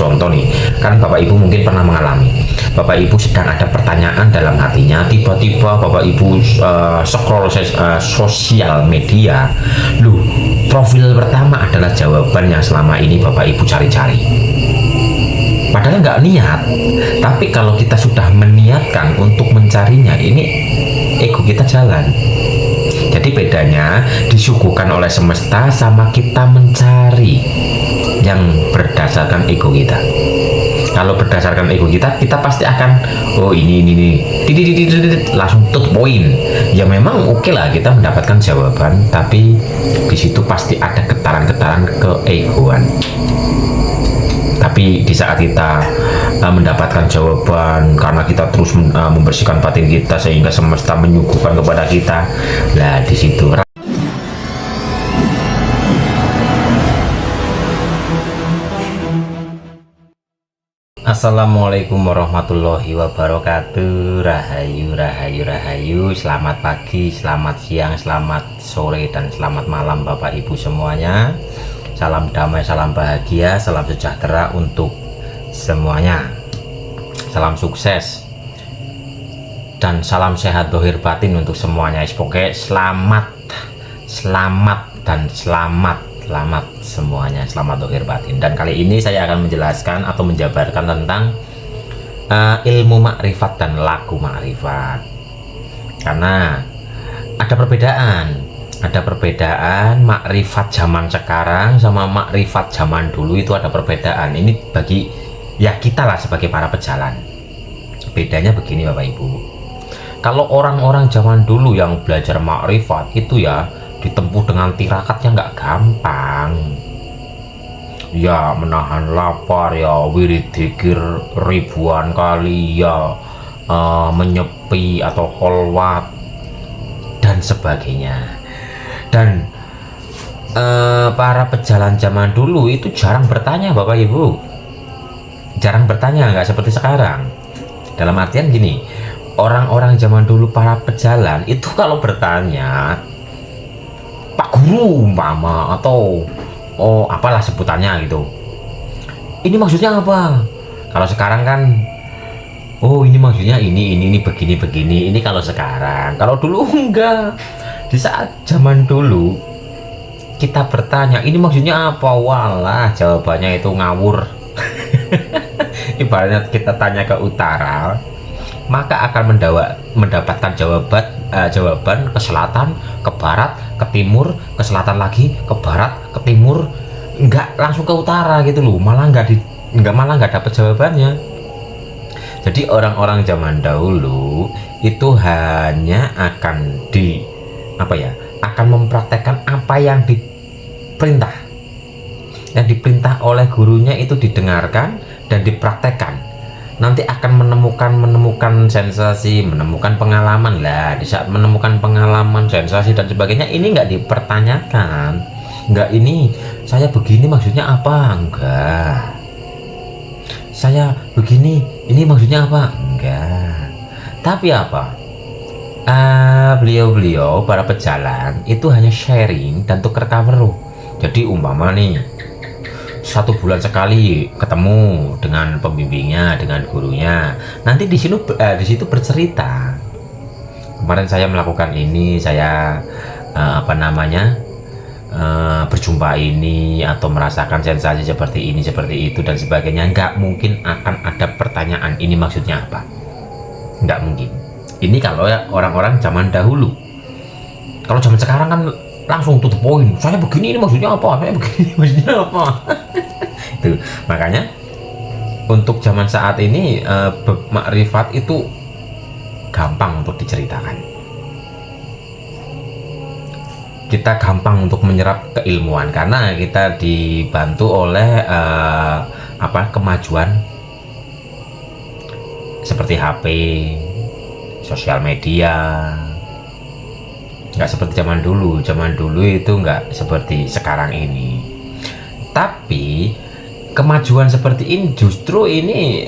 contoh nih, kan Bapak Ibu mungkin pernah mengalami, Bapak Ibu sedang ada pertanyaan dalam hatinya, tiba-tiba Bapak Ibu scroll sosial media, loh, profil pertama adalah jawaban yang selama ini Bapak Ibu cari-cari. Padahal nggak niat, tapi kalau kita sudah meniatkan untuk mencarinya, ini ego kita jalan. Jadi bedanya disuguhkan oleh semesta sama kita mencari yang berdasarkan ego kita. Kalau berdasarkan ego kita, kita pasti akan ini langsung to the point. Ya memang oke lah kita mendapatkan jawaban, tapi di situ pasti ada getaran-getaran keegoan. Tapi di saat kita mendapatkan jawaban karena kita terus membersihkan batin kita sehingga semesta menyuguhkan kepada kita, lah di situ. Assalamualaikum warahmatullahi wabarakatuh. Rahayu, rahayu, rahayu. Selamat pagi, selamat siang, selamat sore, dan selamat malam Bapak Ibu semuanya. Salam damai, salam bahagia, salam sejahtera untuk semuanya. Salam sukses dan salam sehat dohir batin untuk semuanya. Pokoknya selamat semuanya, selamat dohir batin. Dan kali ini saya akan menjelaskan atau menjabarkan tentang ilmu makrifat dan laku makrifat. Karena ada perbedaan makrifat zaman sekarang sama makrifat zaman dulu, itu ada perbedaan. Ini bagi ya kita lah sebagai para pejalan. Bedanya begini Bapak Ibu. Kalau orang-orang zaman dulu yang belajar makrifat itu ya ditempuh dengan tirakat yang nggak gampang. Ya menahan lapar, ya wirid dzikir ribuan kali, ya menyepi atau kholwat dan sebagainya. Dan para pejalan zaman dulu itu jarang bertanya Bapak Ibu, jarang bertanya, nggak seperti sekarang. Dalam artian gini, orang-orang zaman dulu para pejalan itu kalau bertanya Pak Guru umpama atau apalah sebutannya gitu, ini maksudnya apa? Kalau sekarang kan ini maksudnya ini begini. Ini kalau sekarang. Kalau dulu enggak. Di saat zaman dulu kita bertanya ini maksudnya apa, walah jawabannya itu ngawur. Ibaratnya kita tanya ke utara, maka akan mendapatkan jawaban ke selatan, ke barat, ke timur, ke selatan lagi, ke barat, ke timur, enggak langsung ke utara gitu loh. Malah nggak dapat jawabannya. Jadi orang-orang zaman dahulu itu hanya akan akan mempraktekkan apa yang diperintah. Yang diperintah oleh gurunya itu didengarkan dan dipraktekkan. Nanti akan menemukan sensasi, menemukan pengalaman lah. Di saat menemukan pengalaman, sensasi dan sebagainya, ini nggak dipertanyakan. Nggak, ini saya begini maksudnya apa? Enggak. Saya begini, ini maksudnya apa? Enggak. Tapi apa? Beliau para pejalan itu hanya sharing dan tukar cover. Jadi umpama nih 1 bulan sekali ketemu dengan pembimbingnya, dengan gurunya. Nanti di situ bercerita. Kemarin saya melakukan ini, saya berjumpa ini atau merasakan sensasi seperti ini, seperti itu dan sebagainya. Nggak mungkin akan ada pertanyaan ini maksudnya apa. Nggak mungkin. Ini kalau ya orang-orang zaman dahulu. Kalau zaman sekarang kan langsung to the point. Saya begini, ini maksudnya apa? Saya begini, maksudnya apa? Itu makanya untuk zaman saat ini makrifat itu gampang untuk diceritakan. Kita gampang untuk menyerap keilmuan karena kita dibantu oleh kemajuan seperti HP, sosial media. Nggak seperti zaman dulu itu nggak seperti sekarang ini. Tapi kemajuan seperti ini justru ini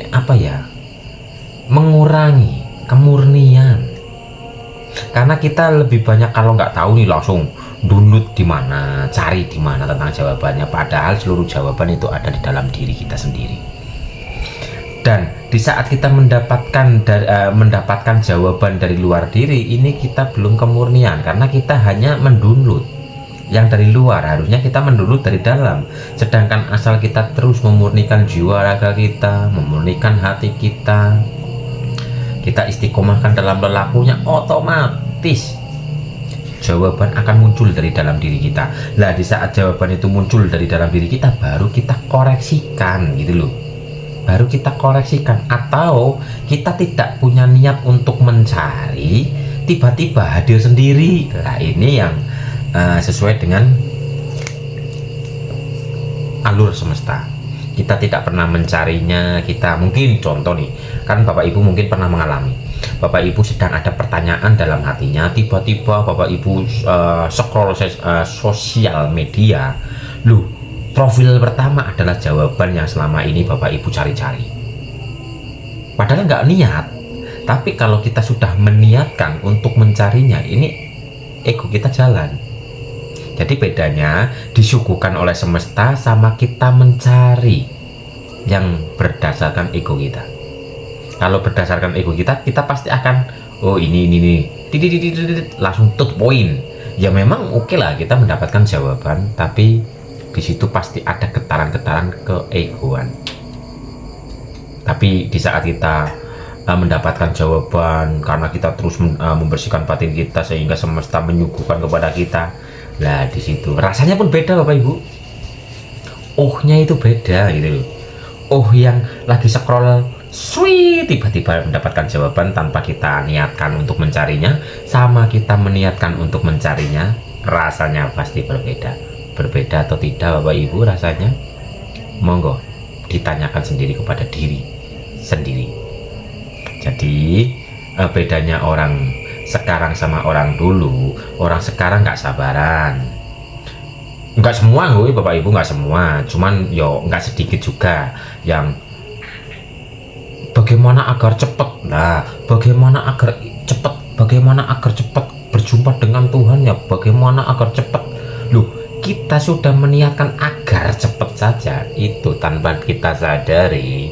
mengurangi kemurnian. Karena kita lebih banyak kalau nggak tahu nih langsung download di mana, cari di mana tentang jawabannya. Padahal seluruh jawaban itu ada di dalam diri kita sendiri. Di saat kita mendapatkan jawaban dari luar diri, ini kita belum kemurnian karena kita hanya mendownload yang dari luar. Harusnya kita mendownload dari dalam. Sedangkan asal kita terus memurnikan jiwa raga kita, memurnikan hati kita, kita istiqomahkan dalam lelakunya, otomatis jawaban akan muncul dari dalam diri kita. Lah di saat jawaban itu muncul dari dalam diri kita, baru kita koreksikan gitu loh. Baru kita koreksikan. Atau kita tidak punya niat untuk mencari, tiba-tiba hadir sendiri. Nah ini yang sesuai dengan alur semesta. Kita tidak pernah mencarinya. Kita mungkin contoh nih, kan Bapak Ibu mungkin pernah mengalami, Bapak Ibu sedang ada pertanyaan dalam hatinya, tiba-tiba Bapak Ibu scroll sosial media, loh profil pertama adalah jawaban yang selama ini Bapak Ibu cari-cari. Padahal nggak niat, tapi kalau kita sudah meniatkan untuk mencarinya, ini ego kita jalan. Jadi bedanya disuguhkan oleh semesta sama kita mencari yang berdasarkan ego kita. Kalau berdasarkan ego kita, kita pasti akan oh ini langsung to the point. Ya memang oke lah kita mendapatkan jawaban, tapi di situ pasti ada getaran-getaran keegoan. Tapi di saat kita mendapatkan jawaban karena kita terus membersihkan batin kita sehingga semesta menyuguhkan kepada kita, lah di situ rasanya pun beda Bapak Ibu. Ohnya itu beda gitu loh. Oh yang lagi scroll sweet tiba-tiba mendapatkan jawaban tanpa kita niatkan untuk mencarinya, sama kita meniatkan untuk mencarinya, rasanya pasti berbeda. Berbeda atau tidak Bapak Ibu rasanya? Monggo ditanyakan sendiri kepada diri sendiri. Jadi bedanya orang sekarang sama orang dulu, orang sekarang nggak sabaran. Nggak semua gue Bapak Ibu, nggak semua, cuman yo nggak sedikit juga yang bagaimana agar cepat. Nah, bagaimana agar cepat berjumpa dengan Tuhan, ya bagaimana agar cepat. Loh, kita sudah meniatkan agar cepat saja, itu tanpa kita sadari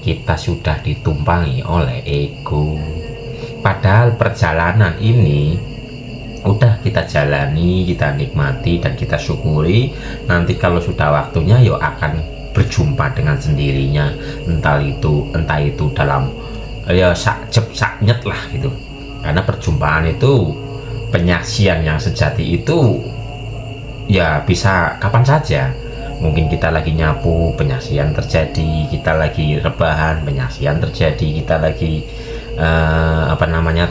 kita sudah ditumpangi oleh ego. Padahal perjalanan ini udah kita jalani, kita nikmati dan kita syukuri. Nanti kalau sudah waktunya ya akan berjumpa dengan sendirinya, entah itu dalam ya saknyet lah gitu. Karena perjumpaan itu, penyaksian yang sejati itu ya bisa kapan saja. Mungkin kita lagi nyapu, penyaksian terjadi, kita lagi rebahan, penyaksian terjadi, kita lagi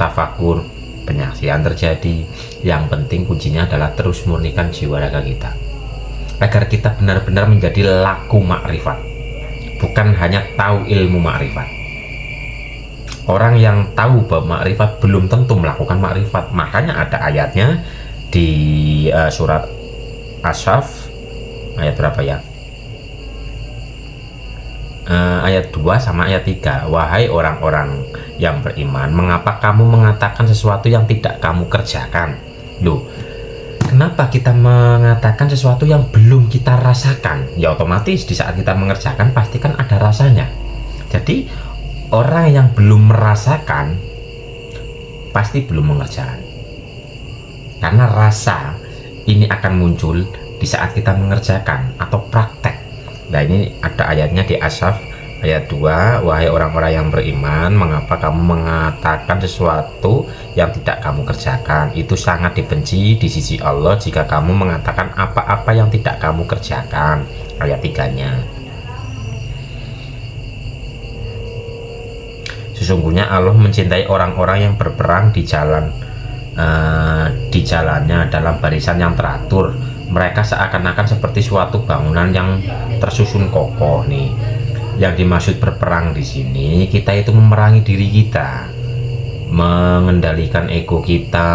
tafakur, penyaksian terjadi. Yang penting kuncinya adalah terus murnikan jiwa raga kita agar kita benar-benar menjadi laku makrifat, bukan hanya tahu ilmu makrifat. Orang yang tahu bab makrifat belum tentu melakukan makrifat. Makanya ada ayatnya di surat Asyaf ayat berapa ya? Ayat 2 sama ayat 3. Wahai orang-orang yang beriman, mengapa kamu mengatakan sesuatu yang tidak kamu kerjakan? Loh, kenapa kita mengatakan sesuatu yang belum kita rasakan? Ya otomatis di saat kita mengerjakan pasti kan ada rasanya. Jadi orang yang belum merasakan pasti belum mengerjakan. Karena rasa ini akan muncul di saat kita mengerjakan atau praktek. Nah ini ada ayatnya di Asyaf ayat 2. Wahai orang-orang yang beriman, mengapa kamu mengatakan sesuatu yang tidak kamu kerjakan? Itu sangat dibenci di sisi Allah jika kamu mengatakan apa-apa yang tidak kamu kerjakan. Ayat 3-nya. Sesungguhnya Allah mencintai orang-orang yang berperang di jalannya dalam barisan yang teratur. Mereka seakan-akan seperti suatu bangunan yang tersusun kokoh nih. Yang dimaksud berperang di sini, kita itu memerangi diri kita, mengendalikan ego kita,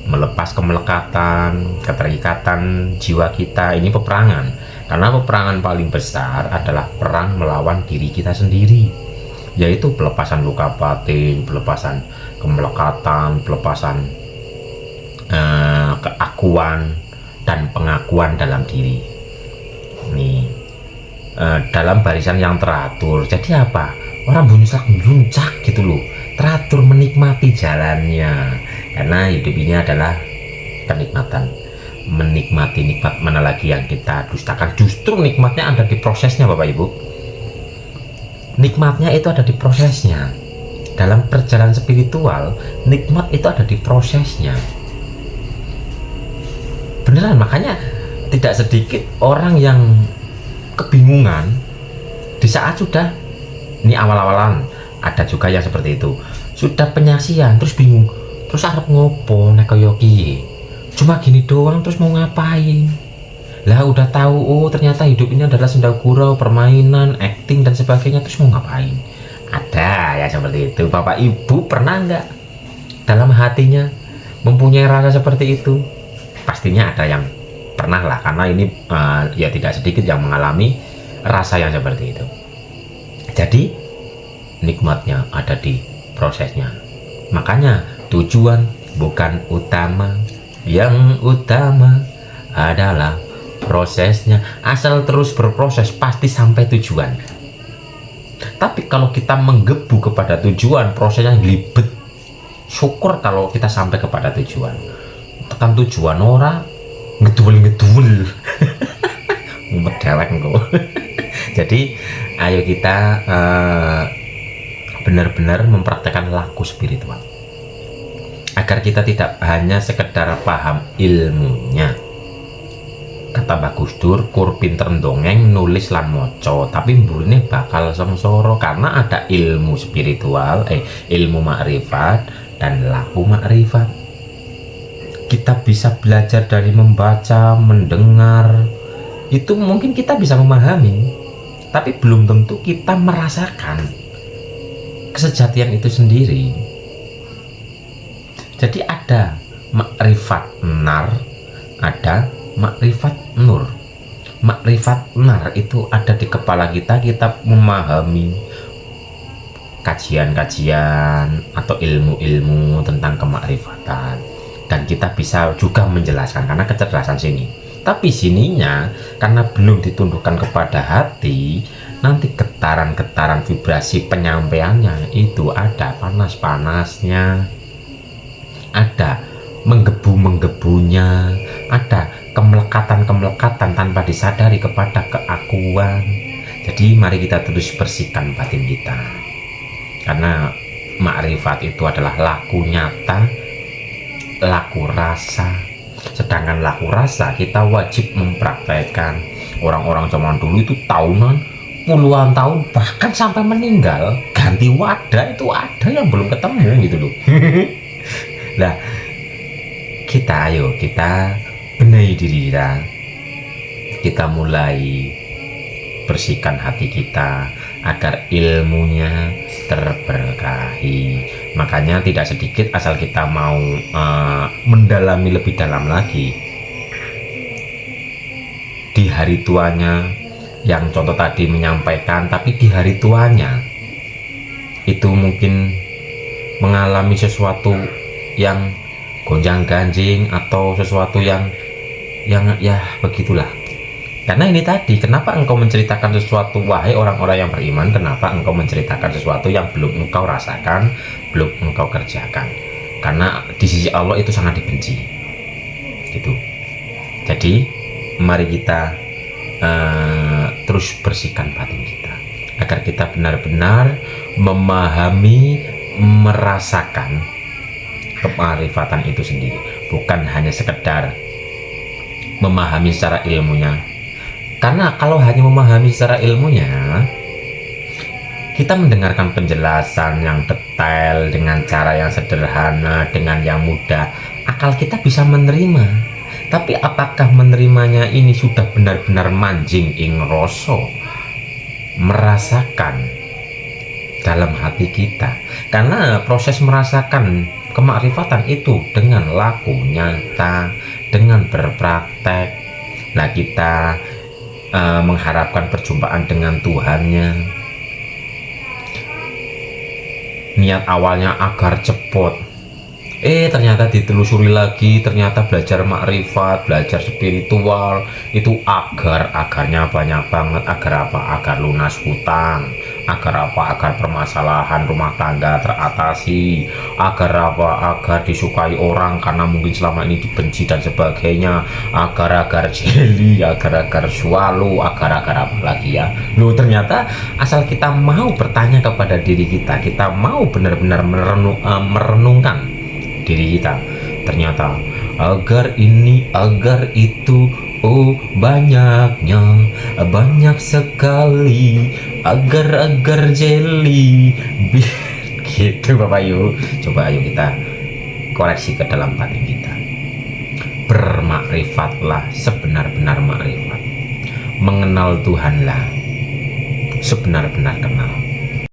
melepas kemelekatan, keterikatan jiwa kita. Ini peperangan. Karena peperangan paling besar adalah perang melawan diri kita sendiri, yaitu pelepasan luka batin, pelepasan kemelekatan, pelepasan keakuan dan pengakuan dalam diri. Nih, dalam barisan yang teratur. Jadi apa? orang buncak gitu loh, teratur menikmati jalannya, karena hidup ini adalah kenikmatan. Menikmati nikmat mana lagi yang kita dustakan? Justru nikmatnya ada di prosesnya Bapak Ibu. Nikmatnya itu ada di prosesnya. Dalam perjalanan spiritual, nikmat itu ada di prosesnya. Beneran, makanya tidak sedikit orang yang kebingungan di saat sudah, ini awal-awalan ada juga yang seperti itu, sudah penyaksian terus bingung, terus arep ngopo nek kaya piye, cuma gini doang terus mau ngapain lah, udah tahu oh ternyata hidup ini adalah senda gurau, permainan, acting dan sebagainya, terus mau ngapain? Ada ya seperti itu. Bapak Ibu pernah nggak dalam hatinya mempunyai rasa seperti itu? Pastinya ada yang pernah lah, karena ini ya tidak sedikit yang mengalami rasa yang seperti itu. Jadi nikmatnya ada di prosesnya. Makanya tujuan bukan utama, yang utama adalah prosesnya. Asal terus berproses pasti sampai tujuan. Tapi kalau kita menggebu kepada tujuan, prosesnya libet. Syukur kalau kita sampai kepada tujuan. Tekan tujuan ora ngedul mumet dewek engko. Jadi ayo kita benar-benar mempraktekkan laku spiritual, agar kita tidak hanya sekedar paham ilmunya. Kata Mbah Gus Dur, kur pinter dongeng nulis lan moco, tapi mburine bakal sengsara, karena ada ilmu spiritual, ilmu makrifat dan laku makrifat. Kita bisa belajar dari membaca, mendengar, itu mungkin kita bisa memahami, tapi belum tentu kita merasakan kesejatian itu sendiri. Jadi ada makrifat nar, ada makrifat nur. Makrifat nar itu ada di kepala kita, kita memahami kajian-kajian atau ilmu-ilmu tentang kemakrifatan, dan kita bisa juga menjelaskan karena kecerdasan sini. Tapi sininya karena belum ditundukkan kepada hati, nanti getaran-getaran vibrasi penyampaiannya itu ada panas-panasnya, ada menggebu-menggebunya, ada kemelekatan-kemelekatan tanpa disadari kepada keakuan. Jadi mari kita terus bersihkan batin kita, karena makrifat itu adalah laku nyata, laku rasa. Sedangkan laku rasa kita wajib mempraktekkan. Orang-orang zaman dulu itu tahunan, puluhan tahun, bahkan sampai meninggal ganti wadah itu ada yang belum ketemu gitu loh. Nah, ayo kita benahi diri kita mulai bersihkan hati kita agar ilmunya terberkahi. Makanya tidak sedikit asal kita mau mendalami lebih dalam lagi, di hari tuanya yang contoh tadi menyampaikan, tapi di hari tuanya itu mungkin mengalami sesuatu yang gonjang-ganjing atau sesuatu yang ya begitulah. Karena ini tadi, kenapa engkau menceritakan sesuatu, wahai orang-orang yang beriman, kenapa engkau menceritakan sesuatu yang belum engkau rasakan, belum engkau kerjakan? Karena di sisi Allah itu sangat dibenci gitu. Jadi mari kita terus bersihkan batin kita, agar kita benar-benar memahami, merasakan kemarifatan itu sendiri, bukan hanya sekedar memahami secara ilmunya. Karena kalau hanya memahami secara ilmunya, kita mendengarkan penjelasan yang detail dengan cara yang sederhana, dengan yang mudah, akal kita bisa menerima. Tapi apakah menerimanya ini sudah benar-benar manjing ing rasa, merasakan dalam hati kita? Karena proses merasakan kemakrifatan itu dengan laku nyata, dengan berpraktek. Nah, kita mengharapkan perjumpaan dengan Tuhannya, niat awalnya agar cepat, Ternyata ditelusuri lagi, ternyata belajar makrifat, belajar spiritual itu agarnya banyak banget. Agar apa? Agar lunas hutang. Agar apa? Agar permasalahan rumah tangga teratasi. Agar apa? Agar disukai orang karena mungkin selama ini dibenci dan sebagainya. Agar jeli, agar swallow, agar apa lagi ya. Loh, ternyata asal kita mau bertanya kepada diri kita, kita mau benar-benar merenungkan diri kita, ternyata agar ini agar itu, oh banyaknya, banyak sekali agar jeli gitu Bapak Ibu. Coba ayo kita koreksi ke dalam batin kita. Bermakrifatlah sebenar-benar makrifat, mengenal Tuhanlah sebenar-benar kenal.